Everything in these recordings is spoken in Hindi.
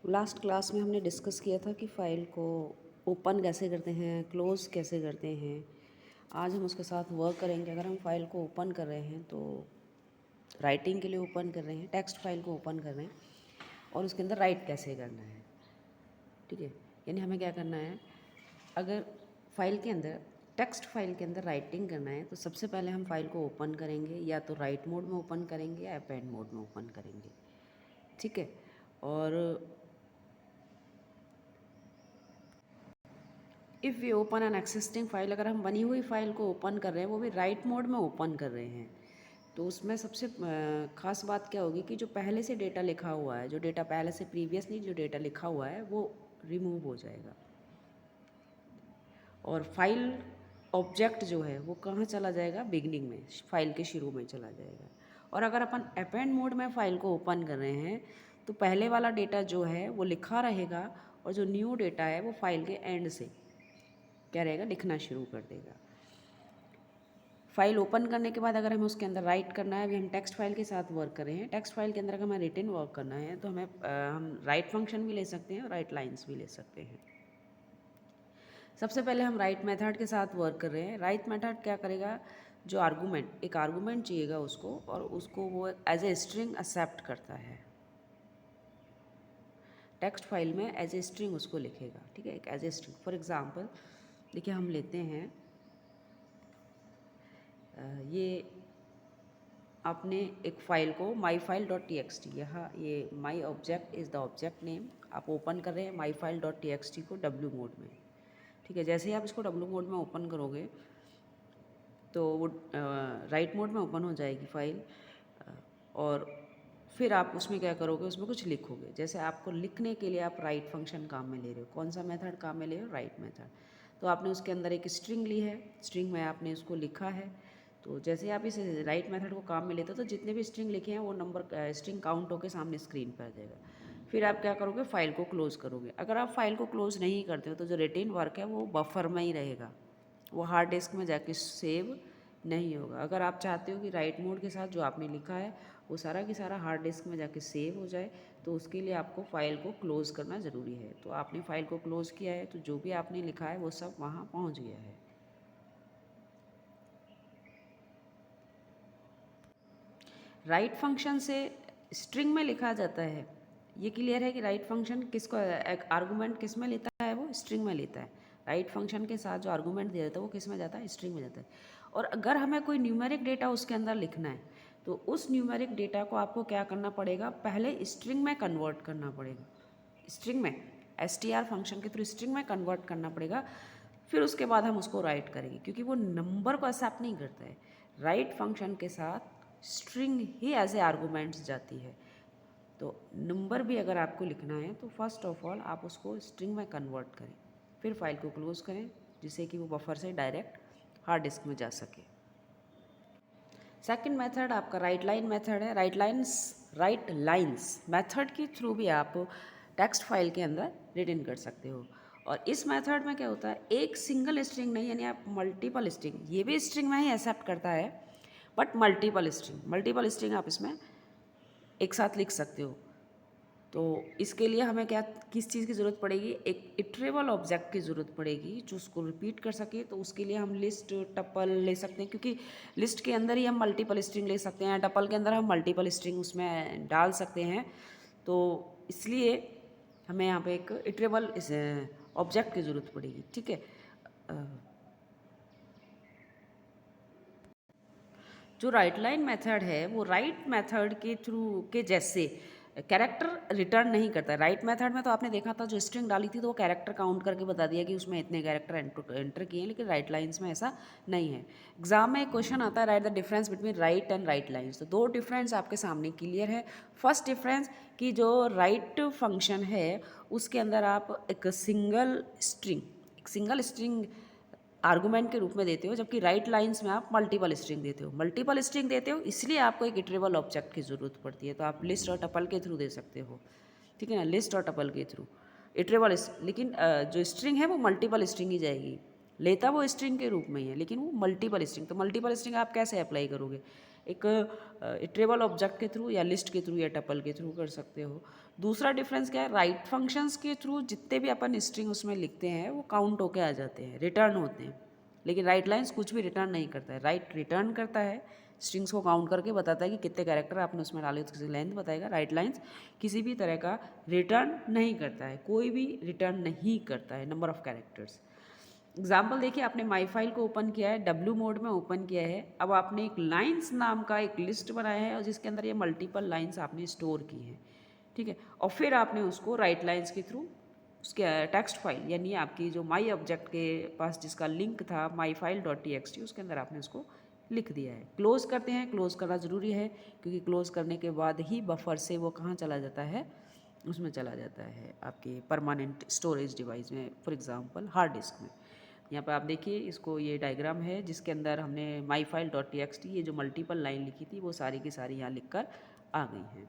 लास्ट क्लास में हमने डिस्कस किया था कि फ़ाइल को ओपन कैसे करते हैं, क्लोज़ कैसे करते हैं। आज हम उसके साथ वर्क करेंगे। अगर हम फ़ाइल को ओपन कर रहे हैं तो राइटिंग के लिए ओपन कर रहे हैं, टेक्स्ट फाइल को ओपन कर रहे हैं और उसके अंदर राइट कैसे करना है। ठीक है, यानी हमें क्या करना है, अगर फ़ाइल के अंदर टेक्स्ट फाइल के अंदर राइटिंग करना है तो सबसे पहले हम फ़ाइल को ओपन करेंगे, या तो राइट मोड में ओपन करेंगे या अपेंड मोड में ओपन करेंगे। ठीक है, और if we open an existing file, अगर हम बनी हुई फाइल को ओपन कर रहे हैं, वो भी राइट मोड में ओपन कर रहे हैं, तो उसमें सबसे ख़ास बात क्या होगी कि जो पहले से डेटा लिखा हुआ है, जो डेटा पहले से प्रीवियसली जो डेटा लिखा हुआ है वो रिमूव हो जाएगा और फाइल ऑब्जेक्ट जो है वो कहाँ चला जाएगा, बिगनिंग में, फाइल के शुरू में चला जाएगा। और अगर अपन अपेंड मोड में फ़ाइल को ओपन कर रहे हैं तो पहले वाला डेटा जो है वो लिखा रहेगा और जो न्यू डेटा है वो फाइल के एंड से क्या रहेगा, लिखना शुरू कर देगा। फाइल ओपन करने के बाद अगर हमें उसके अंदर राइट करना है, अभी हम टेक्स्ट फाइल के साथ वर्क कर रहे हैं, टेक्स्ट फाइल के अंदर अगर हमें रिटन वर्क करना है तो हमें हम राइट फंक्शन भी ले सकते हैं और राइट लाइन्स भी ले सकते हैं। सबसे पहले हम राइट मेथड के साथ वर्क कर रहे हैं। राइट मेथड क्या करेगा, जो आर्गूमेंट, एक आर्गूमेंट चाहिएगा उसको, और उसको वो एज ए स्ट्रिंग एक्सेप्ट करता है। टेक्स्ट फाइल में एज ए स्ट्रिंग उसको लिखेगा। ठीक है, एक as a string. For example देखिए, हम लेते हैं ये आपने एक फ़ाइल को myfile.txt, यहाँ ये my object is the object name, आप ओपन कर रहे हैं myfile.txt को W मोड में। ठीक है, जैसे ही आप इसको W मोड में ओपन करोगे तो वो राइट मोड में ओपन हो जाएगी फ़ाइल, और फिर आप उसमें क्या करोगे, उसमें कुछ लिखोगे। जैसे आपको लिखने के लिए आप राइट फंक्शन काम में ले रहे हो, कौन सा मेथड काम में ले रहे हो, राइट मेथड। तो आपने उसके अंदर एक स्ट्रिंग ली है, स्ट्रिंग में आपने उसको लिखा है। तो जैसे आप इस राइट मेथड को काम में लेते हो तो जितने भी स्ट्रिंग लिखे हैं वो नंबर स्ट्रिंग काउंट होकर सामने स्क्रीन पर आ जाएगा। फिर आप क्या करोगे, फाइल को क्लोज़ करोगे। अगर आप फाइल को क्लोज़ नहीं करते हो तो जो रिटेन वर्क है वो बफर में ही रहेगा, वो हार्ड डिस्क में जाके सेव नहीं होगा। अगर आप चाहते हो कि राइट मोड के साथ जो आपने लिखा है वो सारा की सारा हार्ड डिस्क में जाके सेव हो जाए, तो उसके लिए आपको फ़ाइल को क्लोज़ करना ज़रूरी है। तो आपने फ़ाइल को क्लोज़ किया है तो जो भी आपने लिखा है वो सब वहाँ पहुँच गया है। राइट फंक्शन से स्ट्रिंग में लिखा जाता है। ये क्लियर है कि राइट फंक्शन किसको, एक आर्गूमेंट किस में लेता है, वो स्ट्रिंग में लेता है। राइट फंक्शन के साथ जो आर्गूमेंट दिया जाता है वो किस में जाता है, स्ट्रिंग में जाता है। और अगर हमें कोई न्यूमेरिक डेटा उसके अंदर लिखना है तो उस न्यूमेरिक डेटा को आपको क्या करना पड़ेगा, पहले स्ट्रिंग में कन्वर्ट करना पड़ेगा। स्ट्रिंग में str फंक्शन के थ्रू स्ट्रिंग में कन्वर्ट करना पड़ेगा, फिर उसके बाद हम उसको राइट करेंगे, क्योंकि वो नंबर को एक्सेप्ट नहीं करता है। राइट फंक्शन के साथ स्ट्रिंग ही एज ए आर्गूमेंट्स जाती है। तो नंबर भी अगर आपको लिखना है तो फर्स्ट ऑफ ऑल आप उसको स्ट्रिंग में कन्वर्ट करें, फिर फाइल को क्लोज करें जिससे कि वो बफर से डायरेक्ट हार्ड डिस्क में जा सके। सेकंड मेथड आपका राइट लाइन मेथड है। राइट लाइन्स मेथड के थ्रू भी आप टेक्स्ट फाइल के अंदर रिटन कर सकते हो। और इस मेथड में क्या होता है, एक सिंगल स्ट्रिंग नहीं, यानी आप मल्टीपल स्ट्रिंग, ये भी स्ट्रिंग में ही एक्सेप्ट करता है, बट मल्टीपल स्ट्रिंग आप इसमें एक साथ लिख सकते हो। तो इसके लिए हमें क्या, किस चीज़ की ज़रूरत पड़ेगी, एक इटरेबल ऑब्जेक्ट की ज़रूरत पड़ेगी जो उसको रिपीट कर सके। तो उसके लिए हम लिस्ट टपल ले सकते हैं, क्योंकि लिस्ट के अंदर ही हम मल्टीपल स्ट्रिंग ले सकते हैं, टपल के अंदर हम मल्टीपल स्ट्रिंग उसमें डाल सकते हैं। तो इसलिए हमें यहाँ पे एक इटरेबल ऑब्जेक्ट की ज़रूरत पड़ेगी। ठीक है, जो राइट लाइन मेथड है वो राइट मेथड के थ्रू के जैसे कैरेक्टर रिटर्न नहीं करता। राइट मेथड में तो आपने देखा था जो स्ट्रिंग डाली थी तो वो कैरेक्टर काउंट करके बता दिया कि उसमें इतने कैरेक्टर एंटर किए हैं, लेकिन राइट लाइन्स में ऐसा नहीं है। एग्जाम में एक क्वेश्चन आता है, right the difference between right and right lines. तो दो डिफरेंस आपके सामने क्लियर है। फर्स्ट डिफरेंस कि जो राइट फंक्शन है उसके अंदर आप एक सिंगल स्ट्रिंग आर्गूमेंट के रूप में देते हो, जबकि राइट लाइन्स में आप मल्टीपल स्ट्रिंग देते हो। मल्टीपल स्ट्रिंग देते हो इसलिए आपको एक इटरेबल ऑब्जेक्ट की ज़रूरत पड़ती है। तो आप लिस्ट और टपल के थ्रू दे सकते हो, ठीक है ना, लिस्ट और टपल के थ्रू इटरेबल। लेकिन जो स्ट्रिंग है वो मल्टीपल स्ट्रिंग ही जाएगी, लेता वो स्ट्रिंग के रूप में ही है लेकिन वो मल्टीपल स्ट्रिंग। तो मल्टीपल स्ट्रिंग आप कैसे अप्लाई करोगे, एक इटरेबल ऑब्जेक्ट के थ्रू या लिस्ट के थ्रू या टपल के थ्रू कर सकते हो। दूसरा डिफरेंस क्या है, राइट फंक्शंस के थ्रू जितने भी अपन स्ट्रिंग उसमें लिखते हैं वो काउंट होके आ जाते हैं, रिटर्न होते हैं, लेकिन राइट लाइन्स कुछ भी रिटर्न नहीं करता है। राइट रिटर्न करता है, स्ट्रिंग्स को काउंट करके बताता है कि कितने कैरेक्टर आपने उसमें डाले, तो किसी लेंथ बताएगा। राइट लाइन्स किसी भी तरह का रिटर्न नहीं करता है, कोई भी रिटर्न नहीं करता है नंबर ऑफ कैरेक्टर्स। एग्जाम्पल देखिए, आपने माई फाइल को ओपन किया है, डब्ल्यू मोड में ओपन किया है। अब आपने एक लाइन्स नाम का एक लिस्ट बनाया है और जिसके अंदर ये मल्टीपल लाइन्स आपने स्टोर की हैं, ठीक है। और फिर आपने उसको राइट लाइन्स के थ्रू उसके टेक्स्ट फाइल यानी आपकी जो माई ऑब्जेक्ट के पास जिसका लिंक था माई फाइल डॉट txt, उसके अंदर आपने उसको लिख दिया है। क्लोज करते हैं, क्लोज करना ज़रूरी है क्योंकि क्लोज करने के बाद ही बफर से वो कहाँ चला जाता है, उसमें चला जाता है आपके परमानेंट स्टोरेज डिवाइस में, फॉर एग्जांपल हार्ड डिस्क में। यहाँ पे आप देखिए, इसको ये डायग्राम है जिसके अंदर हमने माई फाइल डॉट txt ये जो मल्टीपल लाइन लिखी थी वो सारी की सारी यहाँ लिख कर आ गई हैं।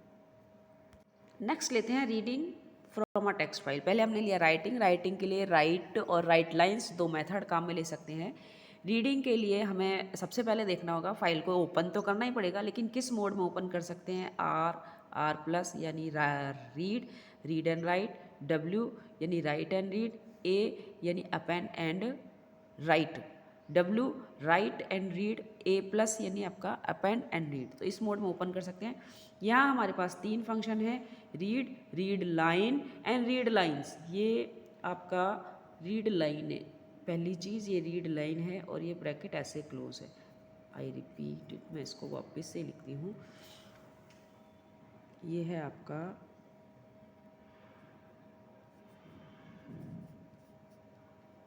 नेक्स्ट लेते हैं reading from a text file. पहले हमने लिया राइटिंग, राइटिंग के लिए राइट और राइट लाइन्स दो मेथड काम में ले सकते हैं। रीडिंग के लिए हमें सबसे पहले देखना होगा, फाइल को ओपन तो करना ही पड़ेगा, लेकिन किस मोड में ओपन कर सकते हैं, आर प्लस यानी read, read and right, W यानी राइट एंड रीड, ए यानी append and right, W right and read, A plus यानी आपका अपेंड एंड रीड। तो इस मोड में ओपन कर सकते हैं। यहाँ हमारे पास तीन फंक्शन है, read, read line and read lines. ये आपका रीड लाइन है, पहली चीज़ ये रीड लाइन है और ये ब्रैकेट ऐसे क्लोज है। आई रिपीट इट, मैं इसको वापस से लिखती हूँ। ये है आपका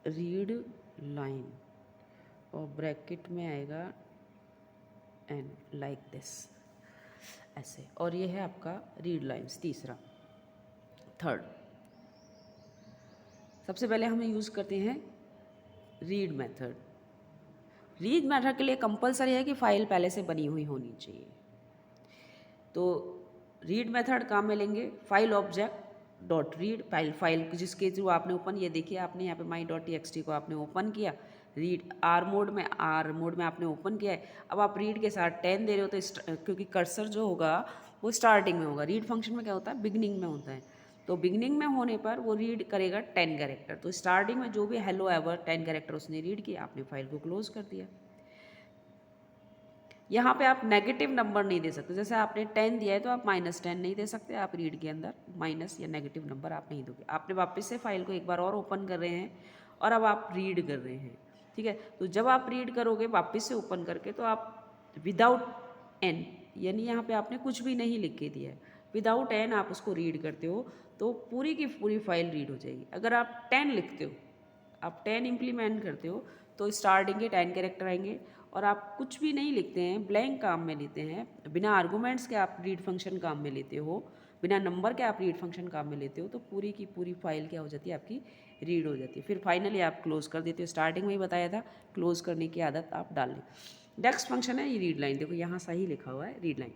रीड लाइन और ब्रैकेट में आएगा एंड लाइक दिस ऐसे, और ये है आपका रीड लाइन्स तीसरा। थर्ड, सबसे पहले हम यूज़ करते हैं रीड मेथड। रीड मेथड के लिए कंपलसरी है कि फाइल पहले से बनी हुई होनी चाहिए। तो रीड मेथड काम में लेंगे, file object dot read, file जिसके थ्रू आपने ओपन, ये देखिए आपने यहाँ पे माई डॉट txt को आपने ओपन किया, रीड आर मोड में आपने ओपन किया है। अब आप रीड के साथ 10 दे रहे हो तो क्योंकि कर्सर जो होगा वो स्टार्टिंग में होगा, रीड फंक्शन में क्या होता है, बिगनिंग में होता है, तो बिगनिंग में होने पर वो रीड करेगा 10 कैरेक्टर। तो स्टार्टिंग में जो भी हेलो एवर 10 कैरेक्टर उसने रीड किया, आपने फाइल को क्लोज कर दिया। यहाँ पे आप नेगेटिव नंबर नहीं दे सकते, जैसे आपने 10 दिया है तो आप -10 नहीं दे सकते, आप रीड के अंदर माइनस या नेगेटिव नंबर आप नहीं दोगे। आपने वापस से फाइल को एक बार और ओपन कर रहे हैं और अब आप रीड कर रहे हैं, ठीक है। तो जब आप रीड करोगे वापस से ओपन करके, तो आप विदाउट एन यानी यहाँ पे आपने कुछ भी नहीं लिख के दिया है, विदाउट एन आप उसको रीड करते हो तो पूरी की पूरी फाइल रीड हो जाएगी। अगर आप 10 लिखते हो, आप 10 इम्प्लीमेंट करते हो तो स्टार्टिंग के 10 कैरेक्टर आएंगे, और आप कुछ भी नहीं लिखते हैं, ब्लैंक काम में लेते हैं, बिना आर्गूमेंट्स के आप रीड फंक्शन काम में लेते हो, बिना नंबर के आप रीड फंक्शन काम में लेते हो, तो पूरी की पूरी फाइल क्या हो जाती है, आपकी रीड हो जाती है। फिर फाइनली आप क्लोज कर देते हो। स्टार्टिंग में ही बताया था क्लोज करने की आदत आप डाल लें। नेक्स्ट फंक्शन है ये रीड लाइन, देखो यहाँ सही लिखा हुआ है रीड लाइन।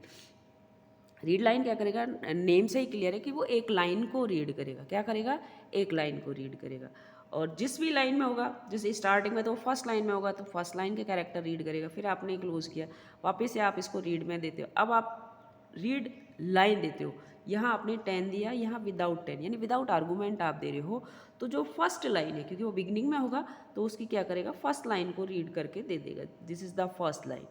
रीड लाइन क्या करेगा, नेम से ही क्लियर है कि वो एक लाइन को रीड करेगा। क्या करेगा, एक लाइन को रीड करेगा, और जिस भी लाइन में होगा, जैसे स्टार्टिंग में तो फर्स्ट लाइन में होगा तो फर्स्ट लाइन के कैरेक्टर रीड करेगा, फिर आपने क्लोज किया, वापस से आप इसको रीड में देते हो, अब आप रीड लाइन देते हो। यहाँ आपने 10 दिया, यहाँ विदाउट 10 यानी विदाउट आर्गूमेंट आप दे रहे हो, तो जो फर्स्ट लाइन है क्योंकि वो बिगनिंग में होगा तो उसकी क्या करेगा, फर्स्ट लाइन को रीड करके दे देगा, this is the first line.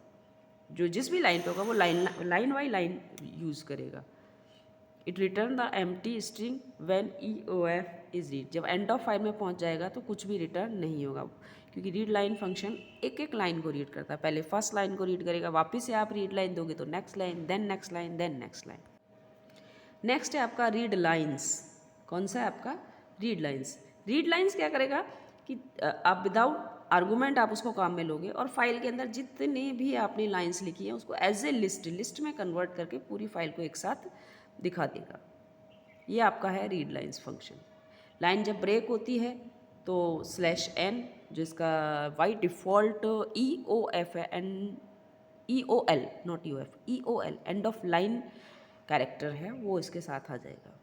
जो जिस भी लाइन पे होगा वो लाइन बाई लाइन यूज़ करेगा। It return the empty string when EOF is read. जब एंड ऑफ फाइल में पहुंच जाएगा तो कुछ भी रिटर्न नहीं होगा, क्योंकि रीड लाइन फंक्शन एक एक लाइन को रीड करता है। पहले फर्स्ट लाइन को रीड करेगा, वापस से आप रीड लाइन दोगे तो next line, then next line, then next line. Next है आपका रीड लाइन्स। कौन सा है आपका, रीड लाइन्स। रीड लाइन्स क्या करेगा कि आप विदाउट आर्गूमेंट आप उसको काम में लोगे और फाइल के अंदर जितने भी आपने लाइन्स लिखी हैं उसको एज ए लिस्ट में कन्वर्ट करके पूरी फाइल को एक साथ दिखा देगा। ये आपका है रीड लाइन्स फंक्शन। लाइन जब ब्रेक होती है तो /n, जो इसका बाई डिफ़ॉल्ट EOF है, EOL not UF, EOL end of line character है, वो इसके साथ आ जाएगा।